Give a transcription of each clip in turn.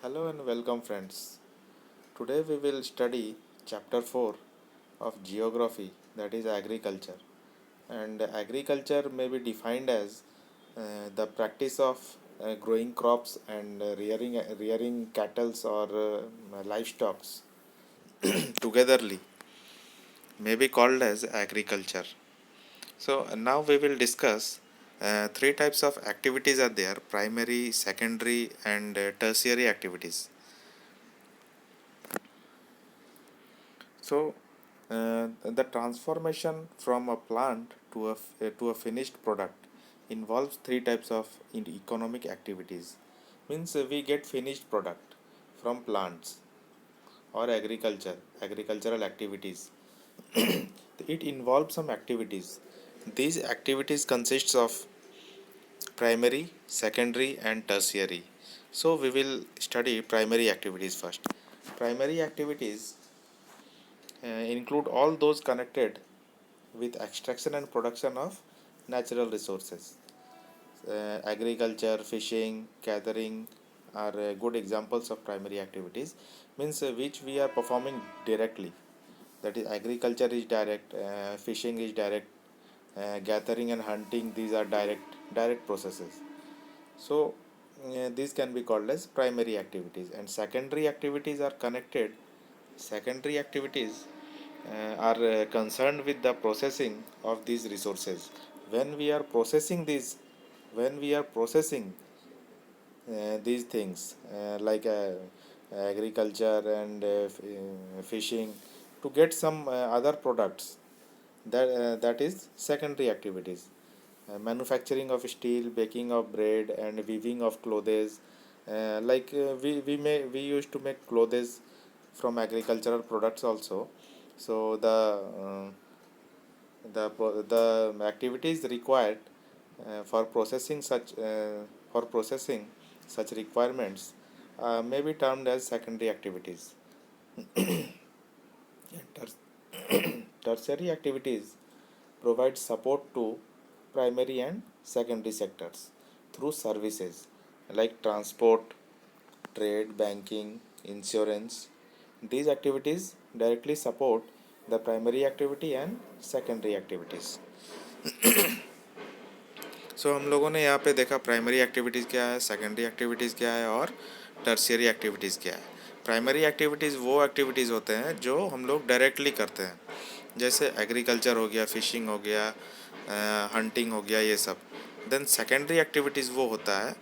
Hello and welcome, friends. Today we will study chapter 4 of geography, that is agriculture. And agriculture may be defined as the practice of growing crops and rearing cattle or livestock togetherly may be called as agriculture. So now we will discuss three types of activities are there: primary, secondary, and tertiary activities. So, the transformation from a plant to a finished product involves three types of economic activities. Means we get finished product from plants or agricultural activities. It involves some activities. These activities consists of primary, secondary, and tertiary. So we will study primary activities first. Primary activities include all those connected with extraction and production of natural resources. Agriculture, fishing, gathering are good examples of primary activities, means which we are performing directly. That is, agriculture is direct, fishing is direct, gathering and hunting, these are direct processes. So these can be called as primary activities, and secondary activities are connected. Secondary activities are concerned with the processing of these resources. When we are processing these, when we are processing these things agriculture and fishing to get some other products, that is secondary activities. Manufacturing of steel, baking of bread, and weaving of clothes. We used to make clothes from agricultural products also. So the activities required for processing such requirements may be termed as secondary activities. Tertiary activities provide support to primary and secondary sectors through services like transport, trade, banking, insurance. These activities directly support the primary activity and secondary activities. सो हम लोगों ने यहाँ पे देखा primary activities क्या है, secondary activities क्या है और टर्शियरी एक्टिविटीज़ क्या है. प्राइमरी एक्टिविटीज़ वो एक्टिविटीज़ होते हैं जो हम लोग डायरेक्टली करते हैं, जैसे एग्रीकल्चर हो गया, फिशिंग हो गया, हंटिंग हो गया, ये सब. देन सेकेंडरी एक्टिविटीज़ वो होता है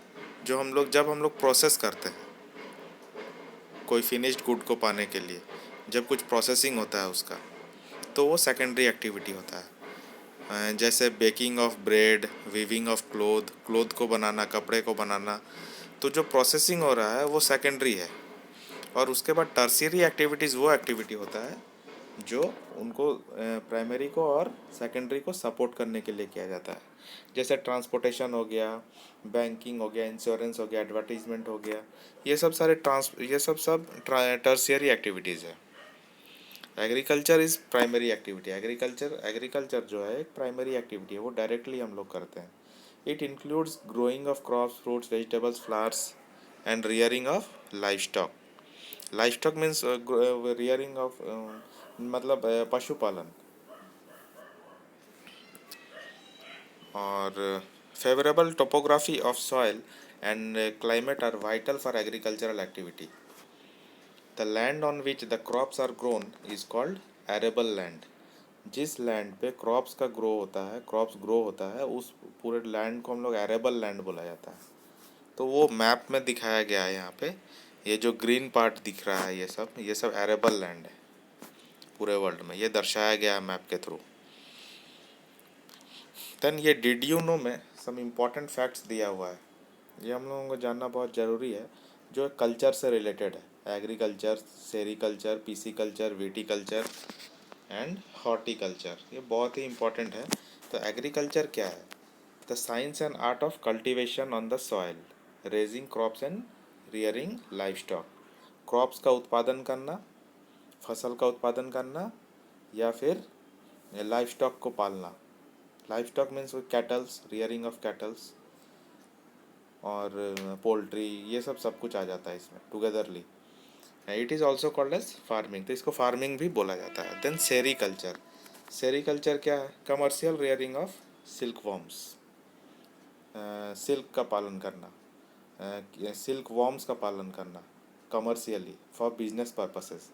जो जब हम लोग प्रोसेस करते हैं कोई फिनिश्ड गुड को पाने के लिए, जब कुछ प्रोसेसिंग होता है उसका, तो वो सेकेंडरी एक्टिविटी होता है. जैसे baking of bread, weaving of cloth को बनाना, कपड़े को बनाना, तो जो प्रोसेसिंग हो रहा है वो सेकेंडरी है. और उसके बाद टर्शियरी एक्टिविटीज़ वो एक्टिविटी होता है जो उनको प्राइमरी को और सेकेंडरी को सपोर्ट करने के लिए किया जाता है. जैसे ट्रांसपोर्टेशन हो गया, बैंकिंग हो गया, इंश्योरेंस हो गया, एडवर्टीजमेंट हो गया, ये सब टर्शियरी एक्टिविटीज़ है. Agriculture is primary activity. Agriculture जो है एक प्राइमरी एक्टिविटी है, वो डायरेक्टली हम लोग करते हैं. It includes growing of crops, fruits, vegetables, flowers and rearing of livestock. Livestock means rearing of मतलब पशुपालन. और favourable topography of soil and climate are vital for agricultural activity. The land on which the crops are grown is called arable land. जिस land पे crops grow होता है, उस पूरे land को हम लोग एरेबल लैंड बोला जाता है. तो वो मैप में दिखाया गया है यहाँ पे. ये जो ग्रीन पार्ट दिख रहा है, ये सब एरेबल लैंड है. पूरे वर्ल्ड में ये दर्शाया गया है मैप के थ्रू. देन ये डिड यू नो में सम इम्पॉर्टेंट फैक्ट्स दिया हुआ है. ये हम लोगों को जानना बहुत ज़रूरी है, जो कल्चर से रिलेटेड है. Agriculture, sericulture, pisciculture, viticulture and horticulture, ये बहुत ही इम्पोर्टेंट है. तो एग्रीकल्चर क्या है? The science and art of cultivation on the soil, raising crops and rearing livestock. Crops का उत्पादन करना, फसल का उत्पादन करना, या फिर लाइवस्टॉक को पालना. Livestock means cattles, rearing of cattles. और पोल्ट्री, ये सब कुछ आ जाता है इसमें togetherly. It is also called as farming, तो इसको फार्मिंग भी बोला जाता है। देन सेरीकल्चर, सेरीकल्चर क्या है? Commercial rearing of silk worms, silk का पालन करना, सिल्क वॉर्म्स का पालन करना commercially for business purposes.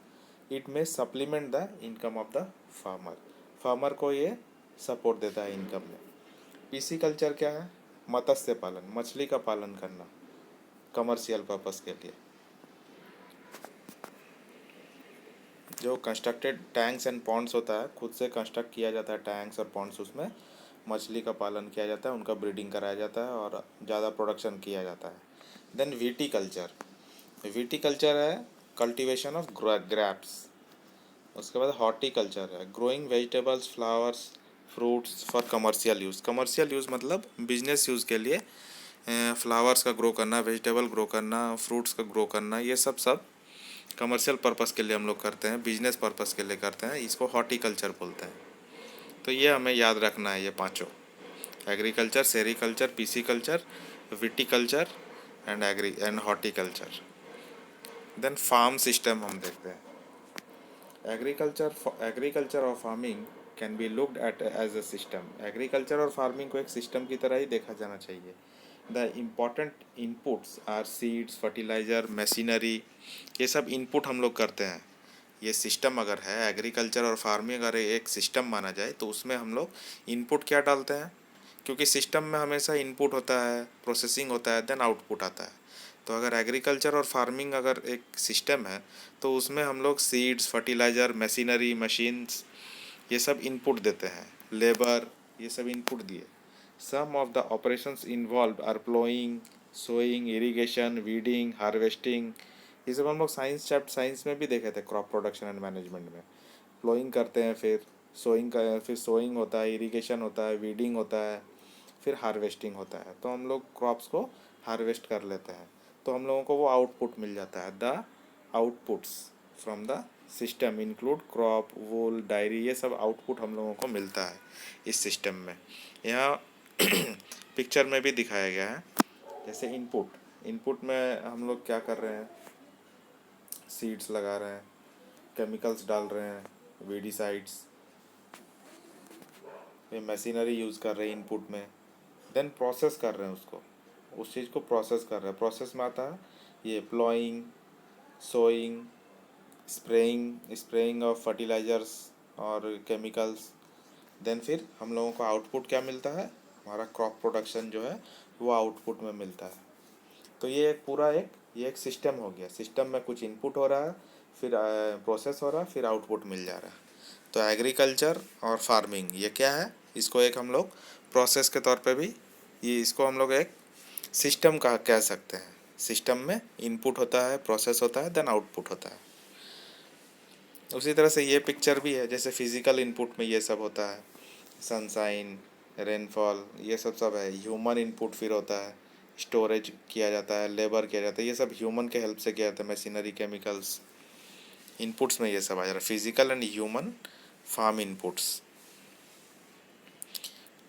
It में supplement the income of the farmer, farmer को ये सपोर्ट देता है इनकम में। पीसी कल्चर क्या है? मत्स्य पालन, मछली का पालन करना कमर्शियल पर्पस के लिए। जो कंस्ट्रक्टेड टैंक्स एंड पॉन्ड्स होता है, खुद से कंस्ट्रक्ट किया जाता है टैंक्स और पॉन्ड्स, उसमें मछली का पालन किया जाता है, उनका ब्रीडिंग कराया जाता है और ज़्यादा प्रोडक्शन किया जाता है। Then viticulture, viticulture है कल्टीवेशन ऑफ ग्रैप्स। उसके बाद हॉर्टिकल्चर है growing vegetables, flowers, fruits for commercial use. Commercial use मतलब बिजनेस यूज़ के लिए फ्लावर्स का ग्रो करना, वेजिटेबल ग्रो करना, फ्रूट्स का ग्रो करना, ये सब कमर्शियल पर्पस के लिए हम लोग करते हैं, बिजनेस पर्पस के लिए करते हैं, इसको हॉर्टिकल्चर बोलते हैं। तो ये हमें याद रखना है, ये पांचों: agriculture, sericulture, pisciculture, viticulture and horticulture. Then farm system हम देखते हैं। एग्रीकल्चर और farming can be looked at as a system. Agriculture और फार्मिंग को एक सिस्टम की तरह ही देखा जाना चाहिए। The important inputs are seeds, fertiliser, machinery, ये सब इनपुट हम लोग करते हैं। ये सिस्टम अगर है, एग्रीकल्चर और फार्मिंग अगर एक सिस्टम माना जाए तो उसमें हम लोग इनपुट क्या डालते हैं? क्योंकि सिस्टम में हमेशा इनपुट होता है, प्रोसेसिंग होता है, देन आउटपुट आता है। तो अगर एग्रीकल्चर और फार्मिंग अगर एक सिस्टम है तो उसमें हम लोग सीड्स, फर्टिलाइज़र, मशीनरी, मशीन्स, ये सब इनपुट देते हैं, लेबर, ये सब इनपुट दिए। Some of the operations involve are ploughing, sowing, irrigation, weeding, harvesting. ये सब हम लोग साइंस में भी देखे थे, क्रॉप प्रोडक्शन एंड मैनेजमेंट में। प्लोइंग करते हैं, फिर सोइंग होता है, इरिगेशन होता है, वीडिंग होता है, फिर हार्वेस्टिंग होता है। तो हम लोग क्रॉप्स को हार्वेस्ट कर लेते हैं, तो हम लोगों को वो आउटपुट मिल जाता है। The outputs from the system include crop, wool, diary, ये सब आउटपुट हम लोगों को मिलता है इस सिस्टम में। यहाँ पिक्चर में भी दिखाया गया है। जैसे इनपुट में हम लोग क्या कर रहे हैं? सीड्स लगा रहे हैं, केमिकल्स डाल रहे हैं, वीडीसाइड्स, ये मशीनरी यूज़ कर रहे हैं इनपुट में। देन प्रोसेस कर रहे हैं उसको, उस चीज़ को प्रोसेस कर रहे हैं। प्रोसेस में आता है ये ploughing, sowing, spraying of fertilisers और केमिकल्स। देन फिर हम लोगों को आउटपुट क्या मिलता है? हमारा क्रॉप प्रोडक्शन जो है वो आउटपुट में मिलता है। तो ये एक पूरा ये एक सिस्टम हो गया। सिस्टम में कुछ इनपुट हो रहा है, फिर प्रोसेस हो रहा है, फिर आउटपुट मिल जा रहा है। तो एग्रीकल्चर और फार्मिंग ये क्या है? इसको एक हम लोग प्रोसेस के तौर पे भी, ये इसको हम लोग एक सिस्टम का कह सकते हैं। सिस्टम में इनपुट होता है, प्रोसेस होता है, देन आउटपुट होता है। उसी तरह से ये पिक्चर भी है, जैसे फिजिकल इनपुट में ये सब होता है, सनशाइन, रेनफॉल, ये सब है। ह्यूमन इनपुट फिर होता है, स्टोरेज किया जाता है, लेबर किया जाता है, ये सब ह्यूमन के हेल्प से किया जाता है। मशीनरी, केमिकल्स, इनपुट्स में ये सब आ जा रहा है, physical and human farm inputs.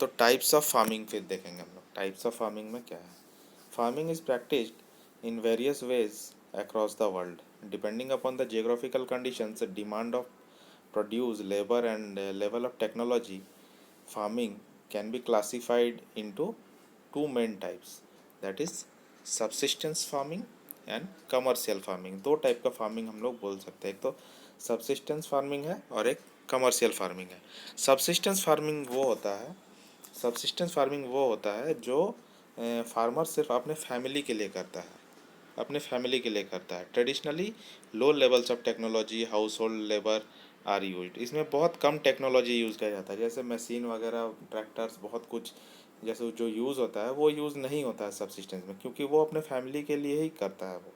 तो टाइप्स ऑफ फार्मिंग फिर देखेंगे हम लोग। टाइप्स ऑफ फार्मिंग में क्या है? Farming is practised in various ways across the world depending upon the geographical conditions, demand of produce, labor and level of technology. Farming can be classified into two main types, that is subsistence farming and commercial farming। दो type का farming हम लोग बोल सकते हैं, एक तो subsistence farming है और एक commercial farming है। सबसिस्टेंस फार्मिंग वो होता है जो फार्मर सिर्फ अपने फैमिली के लिए करता है, अपने फैमिली के लिए करता है। Traditionally low levels of technology, household labour are used. इसमें बहुत कम टेक्नोलॉजी यूज़ किया जाता है, जैसे मशीन वगैरह, ट्रैक्टर्स, बहुत कुछ जैसे जो यूज़ होता है वो यूज़ नहीं होता है सबसिस्टेंस में, क्योंकि वो अपने फैमिली के लिए ही करता है, वो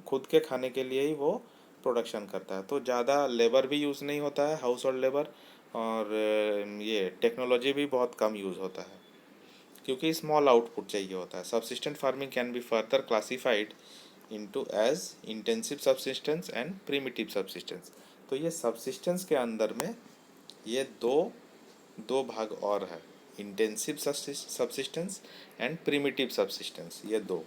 खुद के खाने के लिए ही वो प्रोडक्शन करता है। तो ज़्यादा लेबर भी यूज़ नहीं होता है, हाउस होल्ड लेबर, और ये टेक्नोलॉजी भी बहुत कम यूज़ होता है, क्योंकि स्मॉल आउटपुट चाहिए होता है। Subsistent farming can be further classified into as intensive subsistence and primitive subsistence. तो ये सबसिस्टेंस के अंदर में ये दो दो भाग और है, intensive subsistence and primitive subsistence, ये दो।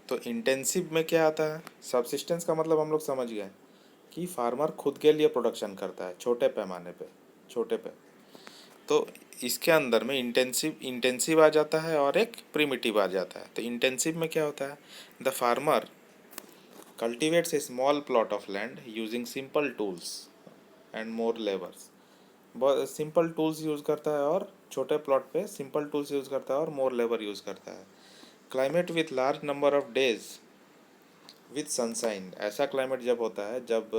तो इंटेंसिव में क्या आता है, सबसिस्टेंस का मतलब हम लोग समझ गए कि फार्मर खुद के लिए प्रोडक्शन करता है छोटे पैमाने पे, छोटे पे। तो इसके अंदर में इंटेंसिव इंटेंसिव आ जाता है और एक प्रिमिटिव आ जाता है। तो इंटेंसिव में क्या होता है, the farmer cultivates A small plot of land using simple tools and more labours. बहुत सिंपल टूल्स यूज़ करता है और छोटे प्लॉट पे सिंपल टूल्स यूज़ करता है और मोर लेबर यूज़ करता है। Climate with large number of days with sunshine, ऐसा क्लाइमेट जब होता है जब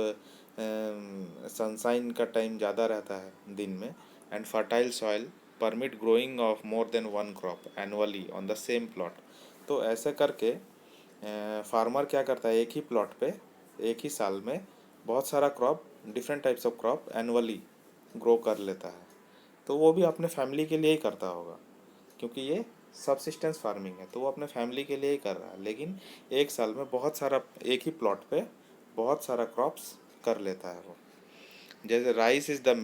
सनसाइन का टाइम ज़्यादा रहता है दिन में, and fertile soil permit growing of more than one crop annually on the same plot. तो ऐसे करके फार्मर क्या करता है, एक ही प्लॉट पे एक ही साल में बहुत सारा crop, different types of crop annually grow कर लेता है। तो वो भी अपने फैमिली के लिए ही करता होगा, क्योंकि ये सबसिस्टेंस फार्मिंग है, तो वो अपने फैमिली के लिए ही कर रहा है। लेकिन एक साल में बहुत सारा, एक ही प्लॉट पे बहुत सारा क्रॉप्स कर लेता है वो। जैसे rice is the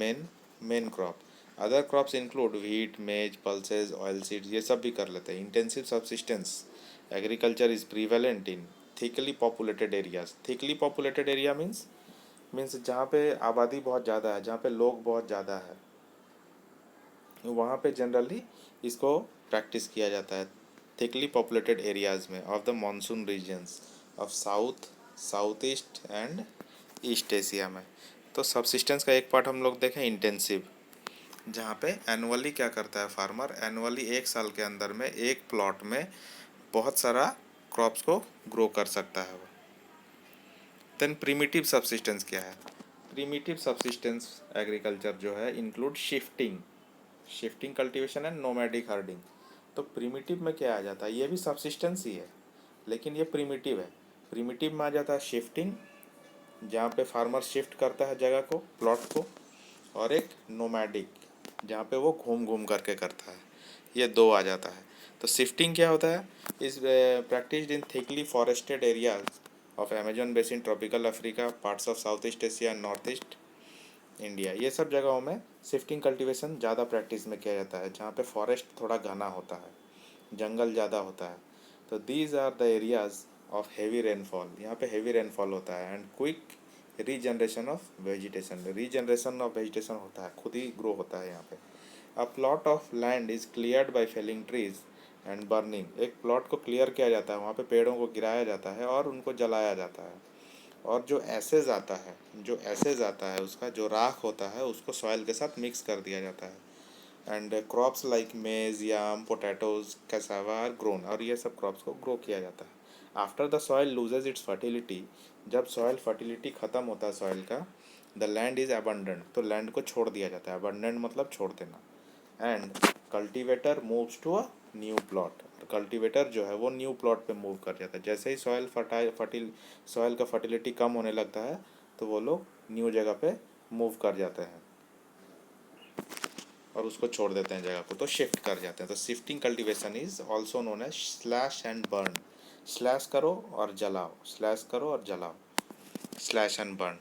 main crop, other crops include wheat, मेज, पल्सेज, ऑयल सीड्स, ये सब भी कर लेते हैं। Intensive subsistence agriculture is prevalent in thickly populated areas. Thickly populated area means जहाँ पे आबादी बहुत ज़्यादा है, जहाँ पे लोग बहुत ज़्यादा है, वहाँ पे जनरली इसको प्रैक्टिस किया जाता है। थिकली पॉपुलेटेड एरियाज़ में of the monsoon regions of south, south east and east Asia में। तो सबसिस्टेंस का एक पार्ट हम लोग देखें इंटेंसिव, जहाँ पे एनुअली क्या करता है फार्मर, एनुअली एक साल के अंदर में एक प्लॉट में बहुत सारा क्रॉप्स को ग्रो कर सकता है वो। देन प्रिमिटिव सबसिस्टेंस क्या है, प्रिमिटिव सबसिस्टेंस एग्रीकल्चर जो है include shifting, shifting cultivation and nomadic herding. तो प्रिमिटिव में क्या आ जाता है, ये भी सबसिस्टेंस ही है लेकिन ये प्रिमिटिव है। प्रिमिटिव में आ जाता है शिफ्टिंग, जहाँ पे फार्मर शिफ्ट करता है जगह को, प्लॉट को, और एक नोमैडिक जहाँ पे वो घूम घूम करके करता है, ये दो आ जाता है। तो शिफ्टिंग क्या होता है, इस practised in thickly forested areas of Amazon basin, tropical Africa, parts of south east Asia, north east India. ये सब जगहों में शिफ्टिंग कल्टीवेशन ज़्यादा प्रैक्टिस में किया जाता है, जहाँ पे फॉरेस्ट थोड़ा घना होता है, जंगल ज़्यादा होता है। तो these are the areas of heavy rainfall, यहाँ पे हेवी रेनफॉल होता है, and quick regeneration of vegetation, regeneration of vegetation होता है, खुद ही ग्रो होता है यहाँ पे। A plot of land is cleared by felling trees and burning, एक प्लॉट को क्लियर किया जाता है, वहाँ पे पेड़ों को गिराया जाता है और उनको जलाया जाता है। और जो एसेज आता है, जो एसेज आता है उसका जो राख होता है उसको सॉइल के साथ मिक्स कर दिया जाता है। And crops like maize, yam, potatoes, cassava are grown, और ये सब क्रॉप्स को ग्रो किया जाता है। After the soil loses its fertility, जब सॉइल फर्टिलिटी ख़त्म होता है सॉइल का, द लैंड इज़ अबंडेंट, तो लैंड को छोड़ दिया जाता है, अबंडेंट मतलब छोड़ देना। And cultivator moves to a new plot, cultivator जो है वो न्यू प्लॉट पे मूव कर जाता है। जैसे ही सॉइल का फर्टिलिटी कम होने लगता है तो वो लोग न्यू जगह पे मूव कर जाते हैं और उसको छोड़ देते हैं जगह को, तो शिफ्ट कर जाते हैं। तो shifting cultivation is also known as slash and burn, slash करो और जलाओ, स्लैश करो और जलाओ, स्लैश एंड बर्न।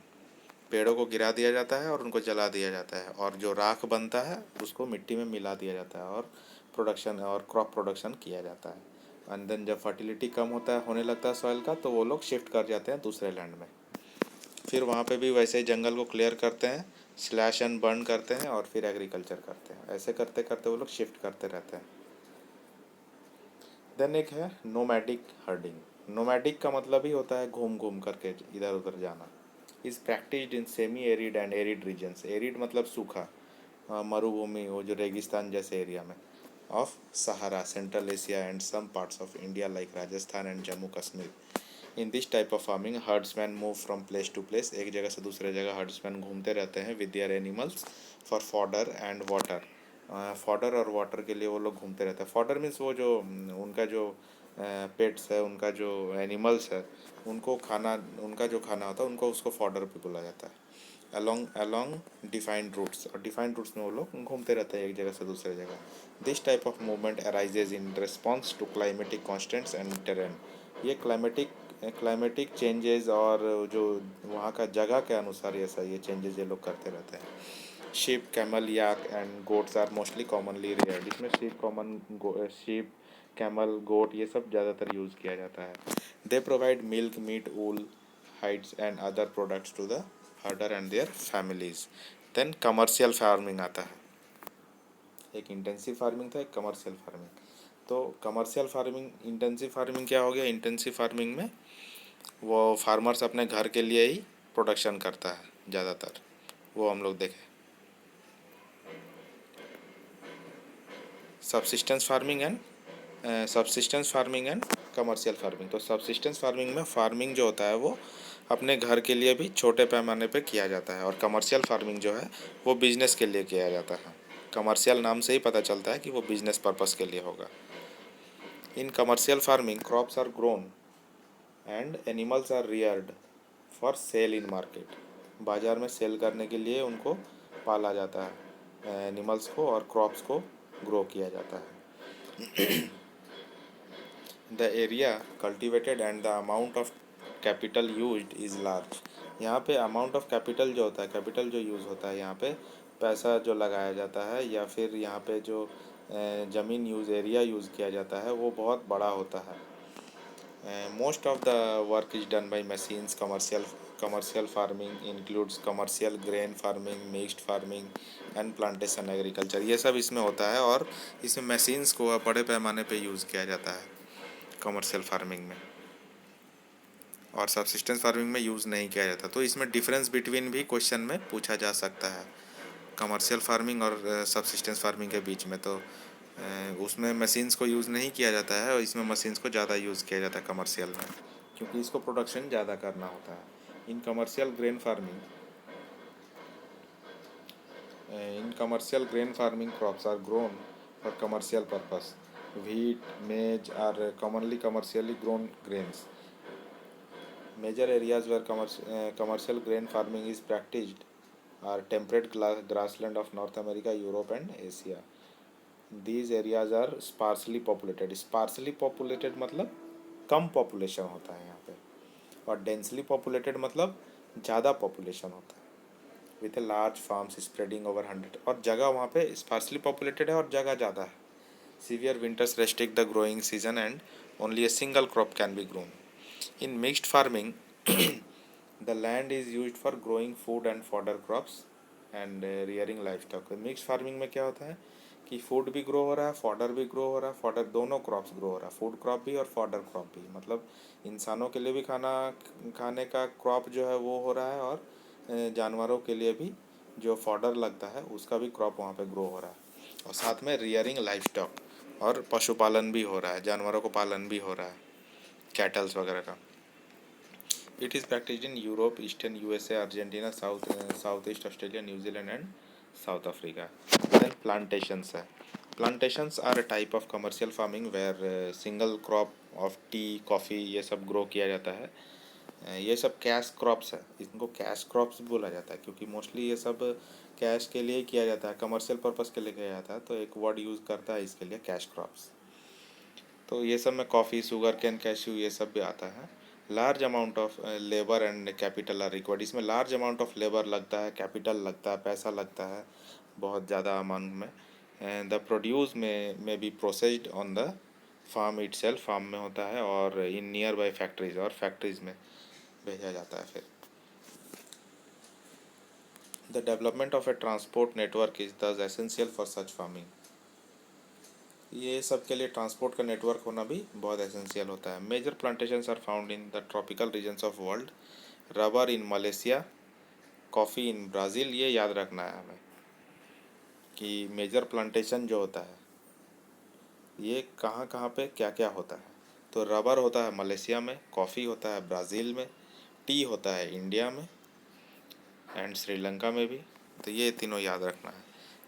पेड़ों को गिरा दिया जाता है और उनको जला दिया जाता है, और जो राख बनता है उसको मिट्टी में मिला दिया जाता है और प्रोडक्शन और क्रॉप प्रोडक्शन किया जाता है। एंड देन जब फर्टिलिटी कम होता है, होने लगता है सॉइल का, तो वो लोग शिफ्ट कर जाते हैं दूसरे लैंड में। फिर वहाँ पे भी वैसे ही जंगल को क्लियर करते हैं, स्लैश एंड बर्न करते हैं और फिर एग्रीकल्चर करते हैं। ऐसे करते करते वो लोग शिफ्ट करते रहते हैं। देन एक है नोमैडिक हर्डिंग। नोमैडिक का मतलब ही होता है घूम घूम करके इधर उधर जाना। Is practised in semi arid and arid regions, arid मतलब सूखा, मरुभूमि, वो जो रेगिस्तान जैसे एरिया में, of Sahara, central Asia and some parts of India like Rajasthan and Jammu Kashmir. In this type of farming herdsman move from place to place, एक जगह से दूसरे जगह हर्ड्समैन घूमते रहते हैं with their animals for fodder and water. Fodder और water के लिए वो लोग घूमते रहते हैं। फॉडर मीन्स वो जो उनका जो पेट्स है, उनका जो एनिमल्स है, उनको खाना, उनका जो खाना होता है उनको, उसको फॉडर भी बोला जाता है। अलोंग अलोंग डिफाइंड रूट्स, और डिफाइंड रूट्स में वो लोग घूमते रहते हैं एक जगह से दूसरे जगह। This type of movement arises in response to climatic constants and terrain, ये क्लाइमेटिक क्लाइमेटिक चेंजेस और जो वहाँ का जगह के अनुसार ये चेंजेस ये लोग करते रहते हैं। Sheep, camel, yak and goats are mostly commonly reared. इसमें शीप, कैमल, गोट ये सब ज़्यादातर यूज़ किया जाता है। They provide milk, meat, wool, hides and other products to the herder and their families. Then commercial farming आता है। एक इंटेंसिव फार्मिंग था, एक कमर्शियल फार्मिंग। तो कमर्शियल फार्मिंग, इंटेंसिव फार्मिंग क्या हो गया? इंटेंसिव फार्मिंग में वो फार्मर्स अपने घर के लिए ही प्रोडक्शन करता है ज़्यादातर, वो हम लोग देखें। Subsistence farming and commercial farming. तो सब्सिस्टेंस फार्मिंग में फार्मिंग जो होता है वो अपने घर के लिए भी छोटे पैमाने पे किया जाता है, और कमर्शियल फार्मिंग जो है वो बिजनेस के लिए किया जाता है। कमर्शियल नाम से ही पता चलता है कि वो बिजनेस पर्पस के लिए होगा। In commercial farming crops are grown and animals are reared for sale in market. बाज़ार में सेल करने के लिए उनको पाला जाता है, एनिमल्स को, और क्रॉप्स को ग्रो किया जाता है। The area cultivated and the amount of capital used is large. यहाँ पे अमाउंट ऑफ कैपिटल जो होता है, कैपिटल जो यूज़ होता है यहाँ पे, पैसा जो लगाया जाता है या फिर यहाँ पे जो ज़मीन एरिया यूज़ किया जाता है वो बहुत बड़ा होता है। Most of the work is done by machines. Commercial farming includes commercial grain farming, mixed farming and plantation agriculture। ये सब इसमें होता है और इसमें मशीन्स को बड़े पैमाने पे यूज़ किया जाता है कमर्शियल फार्मिंग में, और सब्सिस्टेंस फार्मिंग में यूज़ नहीं किया जाता। तो इसमें डिफरेंस बिटवीन भी क्वेश्चन में पूछा जा सकता है कमर्शियल फार्मिंग और सब्सिस्टेंस फार्मिंग के बीच में। तो उसमें मशीन्स को यूज़ नहीं किया जाता है और इसमें मशीन्स को ज़्यादा यूज़ किया जाता है कमर्शियल में, क्योंकि इसको प्रोडक्शन ज़्यादा करना होता है। In commercial grain farming crops are grown for commercial purpose. Wheat, maize are commonly commercially grown grains. Major areas where commercial grain farming is practiced are temperate grassland of North America, Europe and Asia. These areas are sparsely populated. Sparsely populated मतलब कम population होता है यहाँ पे, और densely populated मतलब ज़्यादा population होता है, with a large farms spreading over 100। और जगह वहाँ पे स्पार्सली पॉपुलेटेड है और जगह ज़्यादा है। Severe winters restrict the growing season and only a single crop can be grown. In mixed farming the land is used for growing food and fodder crops and rearing life stock. Mixed farming में क्या होता है कि food भी grow हो रहा है, fodder भी ग्रो हो रहा है, फॉडर दोनों क्रॉप्स ग्रो हो रहा है, फूड क्रॉप भी और फॉडर क्रॉप भी। मतलब इंसानों के लिए भी खाने का क्रॉप जो है वो हो रहा है, और जानवरों के लिए भी जो फॉडर लगता है उसका भी क्रॉप वहाँ पे ग्रो हो रहा है। और साथ में रियरिंग लाइफ स्टॉक, और पशुपालन भी हो रहा है, जानवरों को पालन भी हो रहा है, कैटल्स वगैरह का। It is practised in Europe, eastern USA, Argentina, south east Australia, New Zealand and South Africa. Then plantations है। Plantations are a type of commercial farming where single crop of tea, coffee ये सब grow किया जाता है। ये सब cash crops है, इनको कैश क्रॉप्स बोला जाता है क्योंकि मोस्टली ये सब कैश के लिए किया जाता है, कमर्शियल पर्पस के लिए किया जाता है। तो एक वर्ड यूज़ करता है इसके लिए, कैश क्रॉप्स। तो ये सब में कॉफ़ी, शुगर कैन, कैश्यू ये सब भी आता है। Large amount of labour and capital R required. इसमें लार्ज अमाउंट ऑफ लेबर लगता है, कैपिटल लगता है, पैसा लगता है बहुत ज़्यादा अमाउंट में। And the produce may be processed on the farm itself, farm में होता है, और इन नियर बाई फैक्ट्रीज, और फैक्ट्रीज में भेजा जाता है। फिर the development of a transport network is thus essential for such farming. ये सब के लिए ट्रांसपोर्ट का नेटवर्क होना भी बहुत एसेंशियल होता है। Major plantations are found in the tropical regions of world. Rubber in Malaysia, coffee in Brazil. ये याद रखना है हमें कि मेजर प्लांटेशन जो होता है ये कहाँ कहाँ पे क्या क्या होता है। तो रबर होता है मलेशिया में, कॉफ़ी होता है ब्राज़ील में, टी होता है इंडिया में एंड श्रीलंका में भी। तो ये तीनों याद रखना है।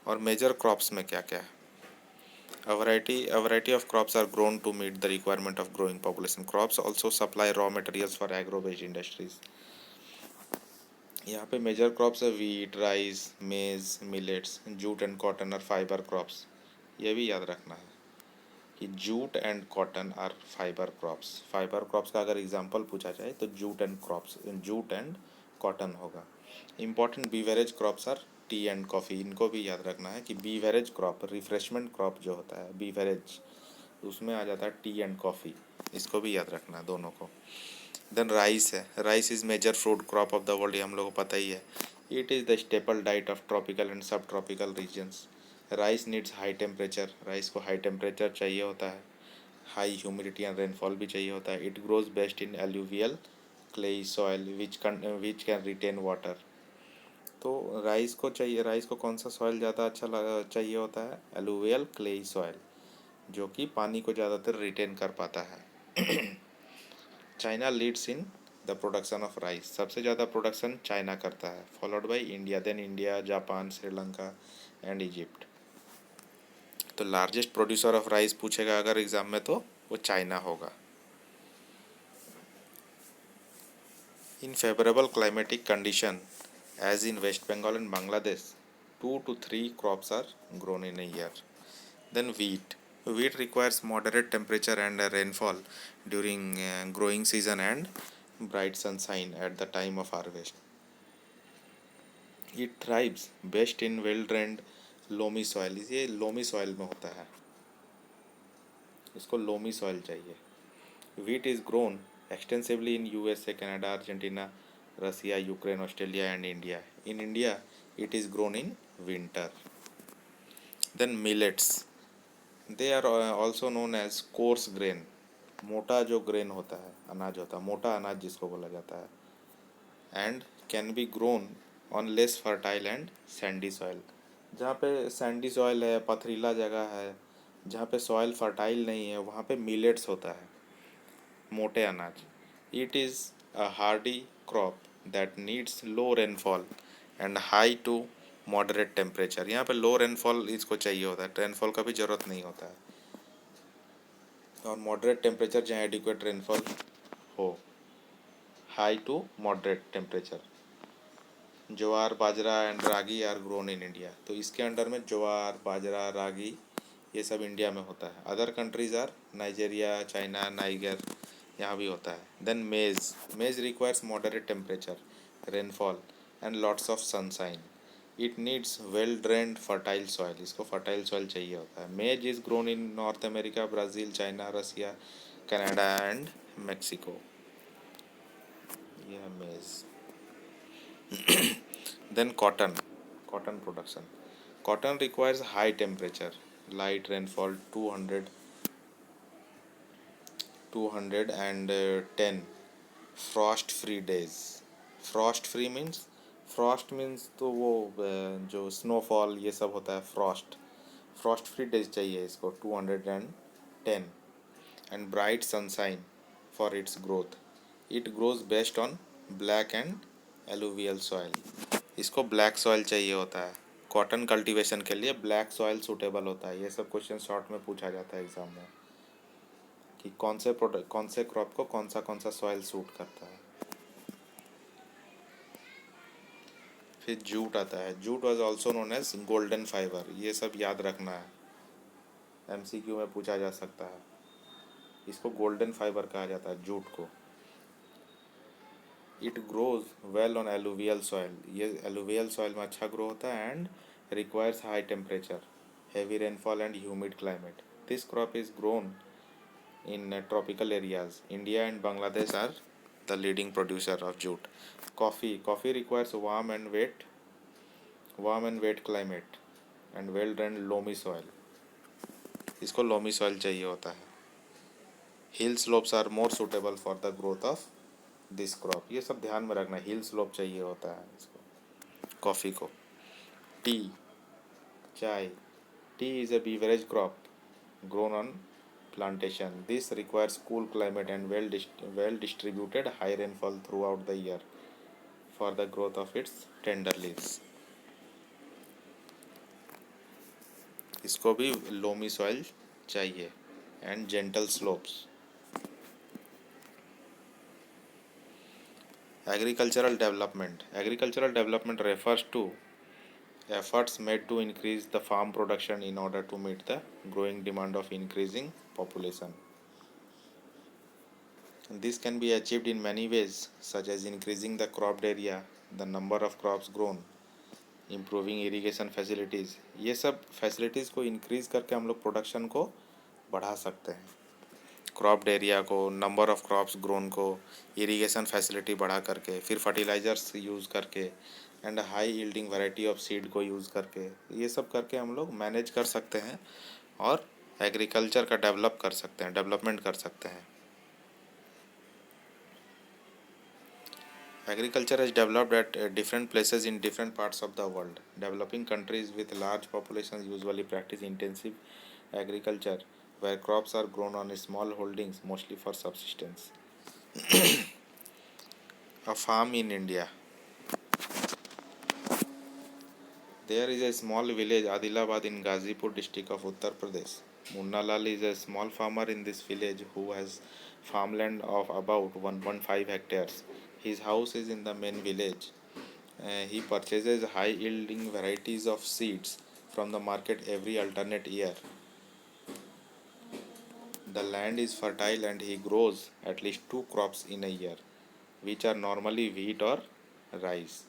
और मेजर क्रॉप्स में क्या क्या है। A variety of crops are grown to meet the requirement of growing population. Crops also supply raw materials for agro-based industries. यहाँ पे मेजर क्रॉप्स है wheat, rice, maize, millets, jute and cotton और fibre crops. ये भी याद रखना है। कि jute and cotton are fibre crops. Fibre crops का अगर एग्जांपल पूछा जाए तो जूट एंड कॉटन होगा। Important beverage crops are tea and coffee. इनको भी याद रखना है कि बीवरेज क्रॉप, रिफ्रेशमेंट क्रॉप जो होता है बीवरेज, उसमें आ जाता है टी एंड कॉफ़ी। इसको भी याद रखना है दोनों को। देन राइस है। Rice is major fruit crop of the world, ये हम लोगों को पता ही है। It is the staple diet of tropical and subtropical regions. Rice needs high temperature. Rice को हाई टेम्परेचर चाहिए होता है, हाई ह्यूमिडिटी एंड रेनफॉल भी चाहिए होता है। It grows best in alluvial clayey soil which can retain water. तो rice को चाहिए, राइस को कौन सा सॉइल ज़्यादा अच्छा चाहिए होता है? एलुवियल क्लेई सॉइल, जो कि पानी को ज़्यादातर रिटेन कर पाता है। China leads in the production of rice. सबसे ज़्यादा प्रोडक्शन चाइना करता है, followed by India, then India, Japan, Sri Lanka and Egypt. तो लार्जेस्ट प्रोड्यूसर ऑफ राइस पूछेगा अगर एग्जाम में तो वो चाइना होगा। In favourable climatic condition as in West Bengal and Bangladesh 2 to 3 crops are grown in a year. Then wheat. Wheat requires moderate temperature and rainfall during growing season and bright sunshine at the time of harvest. It thrives best in well-drained loamy soil. ये loamy soil में होता है, इसको loamy soil चाहिए। Wheat is grown extensively in USA, Canada, Argentina, Russia, Ukraine, Australia and India. In India, it is grown in winter. Then millets. They are also known as coarse grain. मोटा जो grain होता है, अनाज होता है, मोटा अनाज जिसको बोला जाता है। And can be grown on less fertile and Sandy soil. जहाँ पे सैंडी सॉइल है, पथरीला जगह है, जहाँ पे सॉइल फर्टाइल नहीं है, वहाँ पे मिलेट्स होता है, मोटे अनाज। It is a hardy crop that needs low rainfall and high to moderate temperature. यहाँ पे लो रेनफॉल इसको चाहिए होता है, रेनफॉल का भी ज़रूरत नहीं होता है, और मॉडरेट टेम्परेचर जहाँ एडिक्वेट रेनफॉल हो। High to moderate temperature. Jowar, bajra and ragi are grown in India. तो इसके अंडर में ज्वार, बाजरा, रागी ये सब इंडिया में होता है। Other countries are Nigeria, China, Niger, यहाँ भी होता है। Then maize. Maize requires moderate temperature, rainfall and lots of sunshine. It needs well drained fertile soil. इसको फर्टाइल सॉइल चाहिए होता है। Maize is grown in North America, Brazil, China, Russia, Canada and Mexico. ये है मेज। Then cotton. Cotton production. Cotton requires high temperature, light rainfall, 210 frost free days. Frost free means, frost means तो वो जो snowfall ये सब होता है, frost free days चाहिए इसको 210, and bright sunshine for its growth. It grows best on black and alluvial soil. इसको ब्लैक सॉइल चाहिए होता है। कॉटन कल्टीवेशन के लिए ब्लैक सॉइल सूटेबल होता है। ये सब क्वेश्चन शॉर्ट में पूछा जाता है एग्जाम में, कि कौन से क्रॉप को कौन सा सॉइल सूट करता है। फिर जूट आता है। Jute was also known as golden fibre. ये सब याद रखना है, एमसीक्यू में पूछा जा सकता है। इसको गोल्डन फाइबर कहा जाता है जूट को। It grows well on alluvial soil. ये एलुवियल सॉइल में अच्छा ग्रो होता है and requires high temperature, heavy rainfall and humid climate. This crop is grown in tropical areas. India and Bangladesh are the leading producer of jute. Coffee. Coffee requires warm and wet climate and well-drained loamy soil. इसको loamy soil चाहिए होता है. Hill slopes are more suitable for the growth of this crop. ये सब ध्यान में रखना, hill slope चाहिए होता है इसको, कॉफ़ी को. टी, चाय. Tea is a beverage crop grown on plantation. This requires cool climate and well distributed high rainfall throughout the year for the growth of its tender leaves. इसको भी loamy soil चाहिए and gentle slopes. Agricultural development. Agricultural development refers to efforts made to increase the farm production in order to meet the growing demand of increasing population. This can be achieved in many ways, such as increasing the cropped area, the number of crops grown, improving irrigation facilities. ये सब facilities को increase करके हम लोग production को बढ़ा सकते हैं। क्रॉप्ड एरिया को, नंबर ऑफ़ क्रॉप्स ग्रोन को, इरिगेशन फैसिलिटी बढ़ा करके, फिर फर्टिलाइज़र्स यूज़ करके and high yielding variety of seed को यूज़ करके, ये सब करके हम लोग मैनेज कर सकते हैं और एग्रीकल्चर का डेवलप कर सकते हैं, डेवलपमेंट कर सकते हैं। Agriculture has developed at different places in different parts of the world. Developing countries with large populations usually practice intensive agriculture, where crops are grown on small holdings, mostly for subsistence. A farm in India. There is a small village, Adilabad, in Ghazipur district of Uttar Pradesh. Munna Lal is a small farmer in this village who has farmland of about 1.5 hectares. His house is in the main village. He purchases high yielding varieties of seeds from the market every alternate year. The land is fertile and he grows at least two crops in a year, which are normally wheat or rice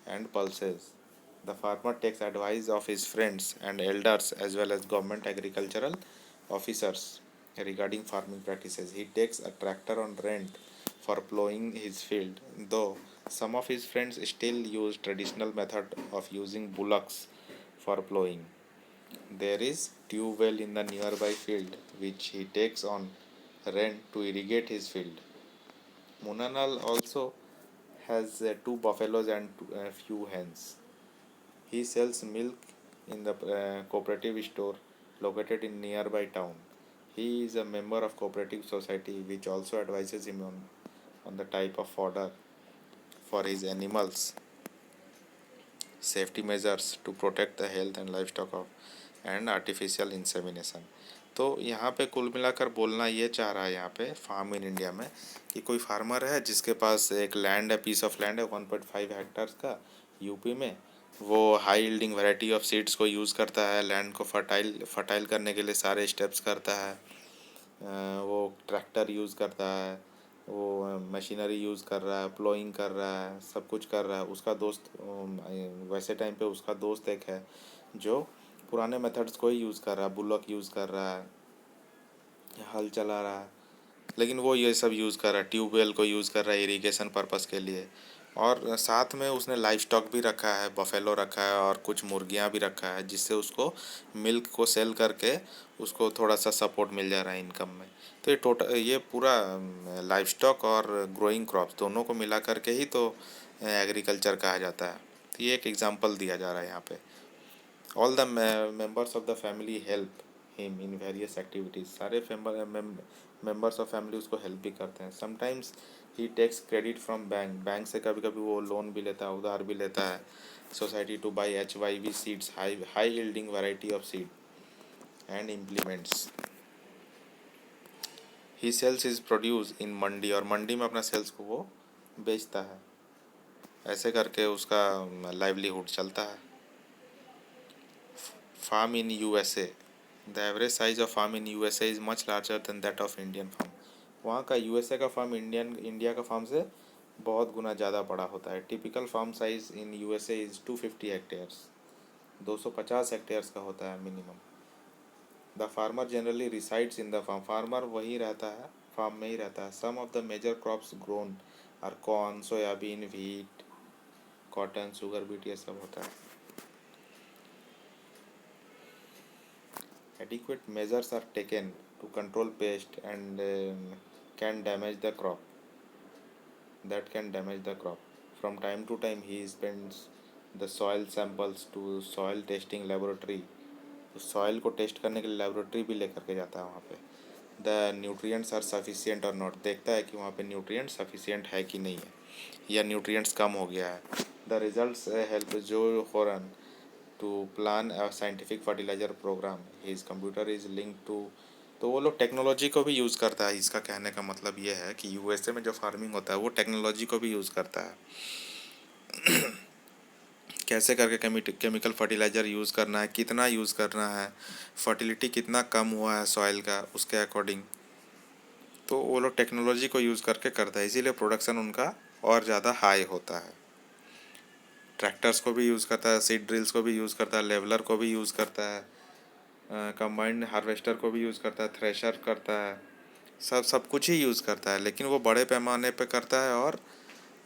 and pulses. The farmer takes advice of his friends and elders as well as government agricultural officers regarding farming practices. He takes a tractor on rent for plowing his field, though some of his friends still use traditional method of using bullocks for plowing. There is tube well in the nearby field which he takes on rent to irrigate his field. Munanal also has two buffaloes and a few hens. He sells milk in the cooperative store located in nearby town. He is a member of cooperative society which also advises him on the type of fodder for his animals, safety measures to protect the health and livestock of and artificial insemination. तो यहाँ पे कुल मिलाकर बोलना ये चाह रहा है यहाँ पे फार्म इन इंडिया में कि कोई फार्मर है जिसके पास एक लैंड है, पीस ऑफ लैंड है 1.5 हेक्टार्स का यूपी में। वो high yielding variety of seeds को यूज़ करता है, लैंड को फर्टाइल करने के लिए सारे स्टेप्स करता है। वो ट्रैक्टर यूज़ करता है, वो मशीनरी यूज़ कर रहा है, प्लोइंग कर रहा है, सब कुछ कर रहा है। उसका दोस्त वैसे टाइम पे उसका दोस्त एक है जो पुराने मेथड्स को ही यूज़ कर रहा है, बुलॉक यूज़ कर रहा है, हल चला रहा है, लेकिन वो ये सब यूज़ कर रहा है, ट्यूबवेल को यूज़ कर रहा है इरिगेशन पर्पस के लिए। और साथ में उसने लाइव स्टॉक भी रखा है, बफेलो रखा है और कुछ मुर्गियाँ भी रखा है, जिससे उसको मिल्क को सेल करके उसको थोड़ा सा सपोर्ट मिल जा रहा है इनकम में। तो ये पूरा लाइव स्टॉक और ग्रोइंग क्रॉप्स दोनों को मिला करके ही तो एग्रीकल्चर कहा जाता है। तो ये एक एग्जांपल दिया जा रहा है यहाँ पे। All the members of the family help him in various activities. सारे मेंबर्स ऑफ फैमिली उसको हेल्प भी करते हैं। Sometimes he tax credit from bank से कभी कभी वो लोन भी लेता है, उधार भी लेता है society to buy HYV seeds, high yielding variety of seed and implements. He sells his produce in mandi, और मंडी में अपना सेल्स को वो बेचता है। ऐसे करके उसका लाइवलीहुड चलता है। Farm in USA। The average size of farm in USA is much larger than that of Indian farm. वहाँ का USA का फार्म इंडिया का फार्म से बहुत गुना ज़्यादा बड़ा होता है। Typical farm size in USA is 250 hectares, 250 hectares का होता है minimum. The farmer generally resides in the farm. Farmer वहीं रहता है, फार्म में ही रहता है। Some of the major crops grown are corn, soybean, wheat, cotton, sugar beet, ये सब होता है। Adequate measures are taken to control pest and can damage the crop. That can damage the crop. From time to time, he sends the soil samples to soil testing laboratory. तो soil को test करने के लिए laboratory भी लेकर के जाता है वहाँ पे। द न्यूट्रिएंट्स आर सफिशिएंट और नॉट, देखता है कि वहाँ पे न्यूट्रिएंट्स सफिशिएंट है कि नहीं है या न्यूट्रिएंट्स कम हो गया है। द रिजल्ट्स हेल्प जो होरन to plan a scientific fertilizer program. His computer is linked to, तो वो लोग टेक्नोलॉजी को भी यूज़ करता है। इसका कहने का मतलब ये है कि USA में जो फार्मिंग होता है वो टेक्नोलॉजी को भी यूज़ करता है। कैसे करके केमिकल फर्टिलाइज़र यूज़ करना है, कितना यूज़ करना है, फर्टिलिटी कितना कम हुआ है सॉइल का उसके अकॉर्डिंग। तो वो लोग टेक्नोलॉजी को यूज़ करके करता है, इसीलिए प्रोडक्शन उनका और ज़्यादा हाई होता है। ट्रैक्टर्स को भी यूज़ करता है, सीड ड्रिल्स को भी यूज़ करता है, लेवलर को भी यूज़ करता है, कंबाइंड हार्वेस्टर को भी यूज़ करता है, थ्रेशर करता है, सब कुछ ही यूज़ करता है, लेकिन वो बड़े पैमाने पे करता है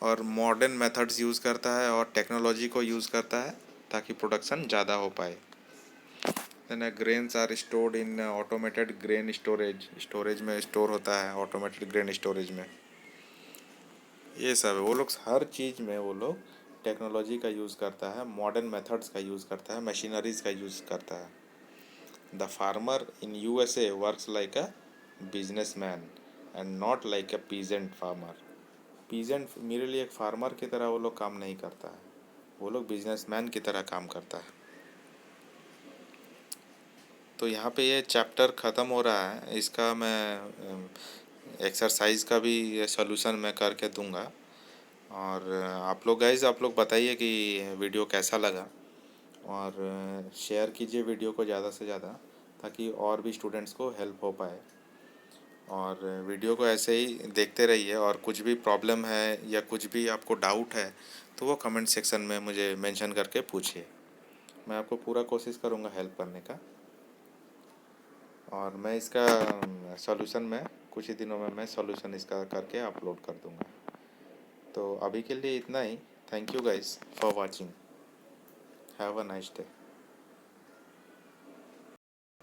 और मॉडर्न मेथड्स यूज़ करता है और टेक्नोलॉजी को यूज़ करता है ताकि प्रोडक्शन ज़्यादा हो पाए। Then grains are stored in automated grain storage, storage में स्टोर होता है ऑटोमेटेड ग्रेन स्टोरेज में। ये सब है, वो लोग हर चीज़ में वो लोग टेक्नोलॉजी का यूज़ करता है, मॉडर्न मेथड्स का यूज़ करता है, मशीनरीज का यूज़ करता है। The farmer in USA works like a businessman and not like a peasant farmer. Peasant मेरे लिए एक फार्मर की तरह वो लोग काम नहीं करता है, वो लोग बिजनेसमैन की तरह काम करता है। तो यहाँ पे ये चैप्टर ख़त्म हो रहा है, इसका मैं एक्सरसाइज का भी सॉल्यूशन मैं करके दूंगा। और आप लोग गाइज, आप लोग बताइए कि वीडियो कैसा लगा, और शेयर कीजिए वीडियो को ज़्यादा से ज़्यादा ताकि और भी स्टूडेंट्स को हेल्प हो पाए। और वीडियो को ऐसे ही देखते रहिए, और कुछ भी प्रॉब्लम है या कुछ भी आपको डाउट है तो वो कमेंट सेक्शन में मुझे मेंशन करके पूछिए, मैं आपको पूरा कोशिश करूँगा हेल्प करने का। और मैं इसका सॉल्यूशन में कुछ ही दिनों में मैं सॉल्यूशन इसका करके अपलोड कर दूँगा। तो अभी के लिए इतना ही। Thank you guys for watching. Have a nice day.